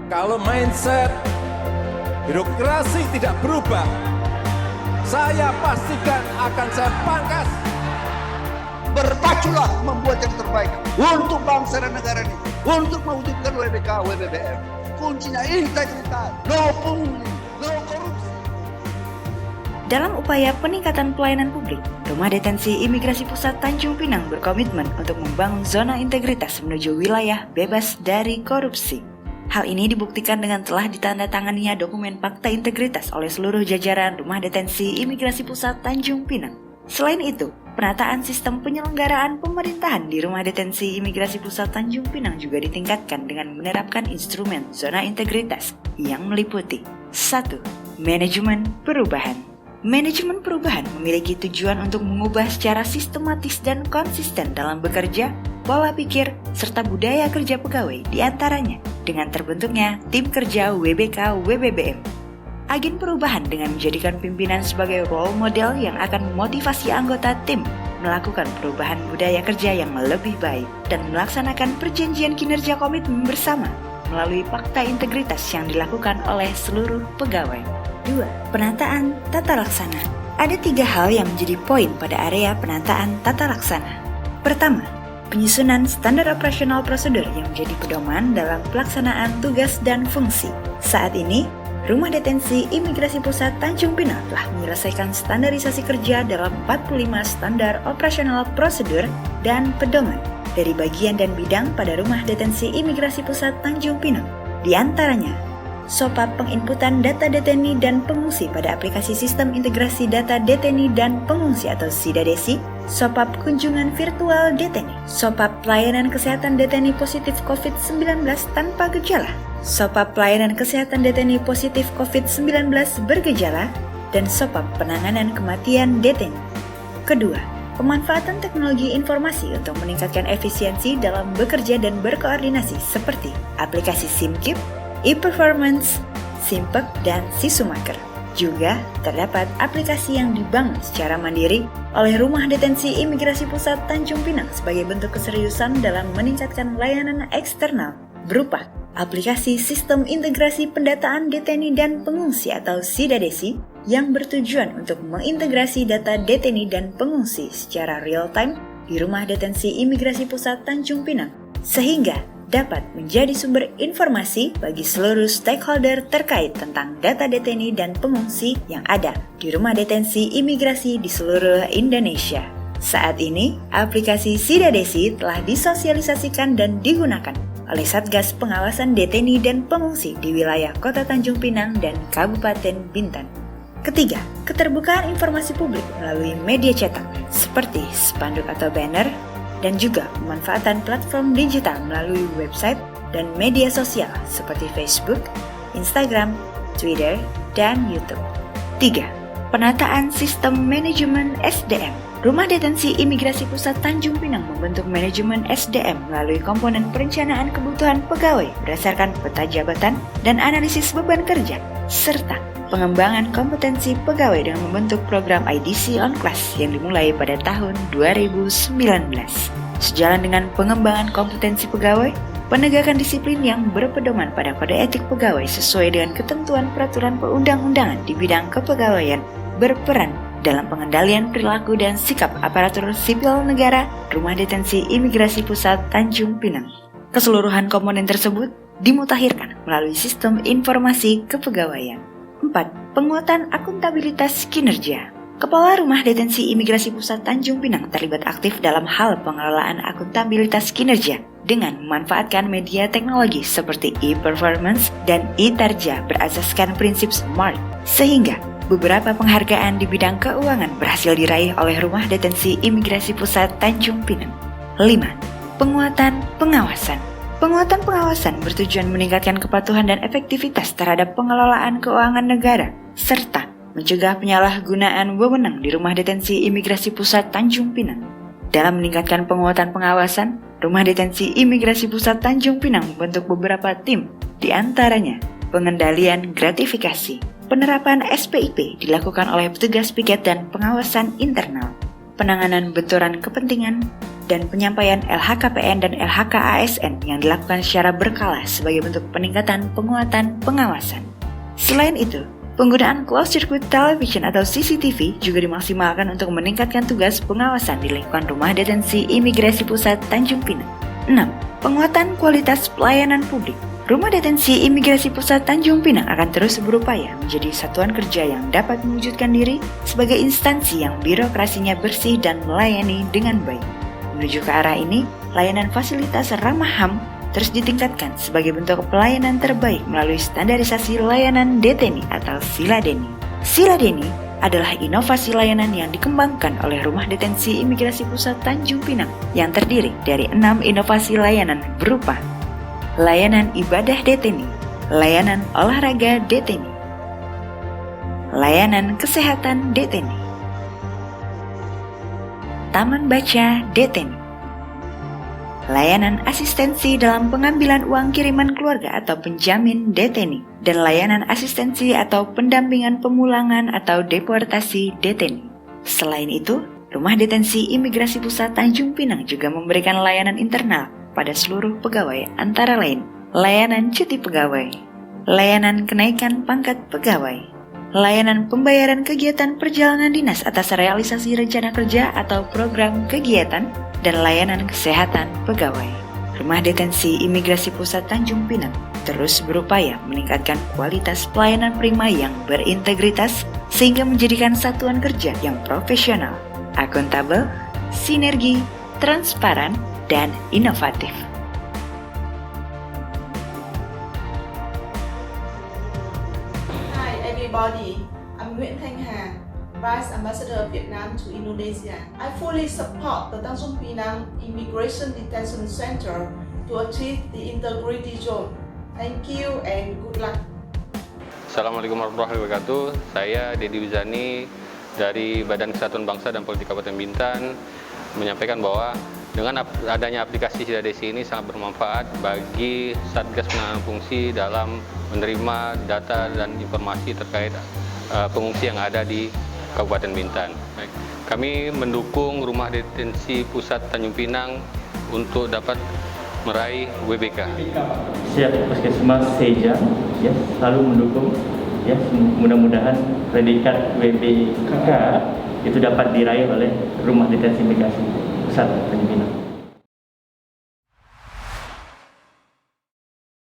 Kalau mindset birokrasi tidak berubah, saya pastikan akan saya pangkas. Berpaculah membuat yang terbaik untuk bangsa dan negara ini, untuk mewujudkan WBK, WBBM. Kuncinya integritas, no pungli, no korupsi. Dalam upaya peningkatan pelayanan publik, Rumah Detensi Imigrasi Pusat Tanjung Pinang berkomitmen untuk membangun zona integritas menuju wilayah bebas dari korupsi. Hal ini dibuktikan dengan telah ditandatanganinya dokumen Fakta Integritas oleh seluruh jajaran Rumah Detensi Imigrasi Pusat Tanjung Pinang. Selain itu, penataan sistem penyelenggaraan pemerintahan di Rumah Detensi Imigrasi Pusat Tanjung Pinang juga ditingkatkan dengan menerapkan instrumen zona integritas yang meliputi 1. Manajemen perubahan. Manajemen perubahan memiliki tujuan untuk mengubah secara sistematis dan konsisten dalam bekerja, pola pikir, serta budaya kerja pegawai diantaranya dengan terbentuknya tim kerja WBK WBBM. Agen perubahan dengan menjadikan pimpinan sebagai role model yang akan memotivasi anggota tim melakukan perubahan budaya kerja yang lebih baik dan melaksanakan perjanjian kinerja komitmen bersama melalui fakta integritas yang dilakukan oleh seluruh pegawai. 2. Penataan tata laksana. Ada 3 hal yang menjadi poin pada area penataan tata laksana. Pertama, penyusunan standar operasional prosedur yang menjadi pedoman dalam pelaksanaan tugas dan fungsi. Saat ini, Rumah Detensi Imigrasi Pusat Tanjung Pinang telah menyelesaikan standarisasi kerja dalam 45 standar operasional prosedur dan pedoman dari bagian dan bidang pada Rumah Detensi Imigrasi Pusat Tanjung Pinang. Di antaranya, SOPAP penginputan data deteni dan pengungsi pada aplikasi Sistem Integrasi Data Deteni dan Pengungsi atau SIDA-DESI, SOPAP kunjungan virtual deteni, SOPAP pelayanan kesehatan deteni positif COVID-19 tanpa gejala, SOPAP pelayanan kesehatan deteni positif COVID-19 bergejala, dan SOPAP penanganan kematian deteni. Kedua, pemanfaatan teknologi informasi untuk meningkatkan efisiensi dalam bekerja dan berkoordinasi seperti aplikasi SIMKIP, e-performance, Simpek, dan Sisumaker. Juga terdapat aplikasi yang dibangun secara mandiri oleh Rumah Detensi Imigrasi Pusat Tanjung Pinang sebagai bentuk keseriusan dalam meningkatkan layanan eksternal berupa aplikasi Sistem Integrasi Pendataan Deteni dan Pengungsi atau SIDA-DESI yang bertujuan untuk mengintegrasi data deteni dan pengungsi secara real-time di Rumah Detensi Imigrasi Pusat Tanjung Pinang sehingga dapat menjadi sumber informasi bagi seluruh stakeholder terkait tentang data deteni dan pengungsi yang ada di Rumah Detensi Imigrasi di seluruh Indonesia. Saat ini, aplikasi SIDA-DESI telah disosialisasikan dan digunakan oleh Satgas Pengawasan Deteni dan Pengungsi di wilayah Kota Tanjung Pinang dan Kabupaten Bintan. Ketiga, keterbukaan informasi publik melalui media cetak seperti spanduk atau banner, dan juga pemanfaatan platform digital melalui website dan media sosial seperti Facebook, Instagram, Twitter, dan YouTube. 3. Penataan sistem manajemen SDM. Rumah Detensi Imigrasi Pusat Tanjung Pinang membentuk manajemen SDM melalui komponen perencanaan kebutuhan pegawai berdasarkan peta jabatan dan analisis beban kerja, serta pengembangan kompetensi pegawai dengan membentuk program IDC on Class yang dimulai pada tahun 2019. Sejalan dengan pengembangan kompetensi pegawai, penegakan disiplin yang berpedoman pada kode etik pegawai sesuai dengan ketentuan peraturan perundang-undangan di bidang kepegawaian berperan dalam pengendalian perilaku dan sikap aparatur sipil negara Rumah Detensi Imigrasi Pusat Tanjung Pinang. Keseluruhan komponen tersebut dimutakhirkan melalui sistem informasi kepegawaian. 4. Penguatan akuntabilitas kinerja. Kepala Rumah Detensi Imigrasi Pusat Tanjung Pinang terlibat aktif dalam hal pengelolaan akuntabilitas kinerja dengan memanfaatkan media teknologi seperti e-performance dan e-tarja berasaskan prinsip SMART, sehingga beberapa penghargaan di bidang keuangan berhasil diraih oleh Rumah Detensi Imigrasi Pusat Tanjung Pinang. 5. Penguatan pengawasan. Penguatan pengawasan bertujuan meningkatkan kepatuhan dan efektivitas terhadap pengelolaan keuangan negara, serta mencegah penyalahgunaan wewenang di Rumah Detensi Imigrasi Pusat Tanjung Pinang. Dalam meningkatkan penguatan pengawasan, Rumah Detensi Imigrasi Pusat Tanjung Pinang membentuk beberapa tim, di antaranya pengendalian gratifikasi. Penerapan SPIP dilakukan oleh petugas piket dan pengawasan internal, penanganan benturan kepentingan, dan penyampaian LHKPN dan LHKASN yang dilakukan secara berkala sebagai bentuk peningkatan penguatan pengawasan. Selain itu, penggunaan closed circuit television atau CCTV juga dimaksimalkan untuk meningkatkan tugas pengawasan di lingkungan Rumah Detensi Imigrasi Pusat Tanjung Pinang. 6. Penguatan kualitas pelayanan publik. Rumah Detensi Imigrasi Pusat Tanjung Pinang akan terus berupaya menjadi satuan kerja yang dapat mewujudkan diri sebagai instansi yang birokrasinya bersih dan melayani dengan baik. Menuju ke arah ini, layanan fasilitas ramah HAM terus ditingkatkan sebagai bentuk pelayanan terbaik melalui standarisasi layanan DTNI atau SILA-DENI. SILA-DENI adalah inovasi layanan yang dikembangkan oleh Rumah Detensi Imigrasi Pusat Tanjung Pinang yang terdiri dari 6 inovasi layanan berupa layanan ibadah DTNI, layanan olahraga DTNI, layanan kesehatan DTNI, taman baca DTNI, layanan asistensi dalam pengambilan uang kiriman keluarga atau penjamin DTNI, dan layanan asistensi atau pendampingan pemulangan atau deportasi DTNI. Selain itu, Rumah Detensi Imigrasi Pusat Tanjung Pinang juga memberikan layanan internal pada seluruh pegawai antara lain layanan cuti pegawai, layanan kenaikan pangkat pegawai, layanan pembayaran kegiatan perjalanan dinas atas realisasi rencana kerja atau program kegiatan, dan layanan kesehatan pegawai. Rumah Detensi Imigrasi Pusat Tanjung Pinang terus berupaya meningkatkan kualitas pelayanan prima yang berintegritas sehingga menjadikan satuan kerja yang profesional, akuntabel, sinergi, transparan, dan inovatif. Hi everybody, I'm Nguyễn Thanh Hà, Vice Ambassador of Vietnam to Indonesia. I fully support the Tanjung Pinang Immigration Detention Center to achieve the integrity zone. Thank you and good luck. Assalamualaikum warahmatullahi wabarakatuh. Saya Dedi Wizani dari Badan Kesatuan Bangsa dan Politik Kabupaten Bintan menyampaikan bahwa dengan adanya aplikasi SILA-DESI ini sangat bermanfaat bagi Satgas Penanganan Fungsi dalam menerima data dan informasi terkait pengungsi yang ada di Kabupaten Bintan. Baik. Kami mendukung Rumah Detensi Pusat Tanjung Pinang untuk dapat meraih WBK. Siap Puskesmas Seja ya, selalu mendukung ya, mudah-mudahan predikat WBK itu dapat diraih oleh Rumah Detensi Imigrasi Pusat Tanjung Pinang.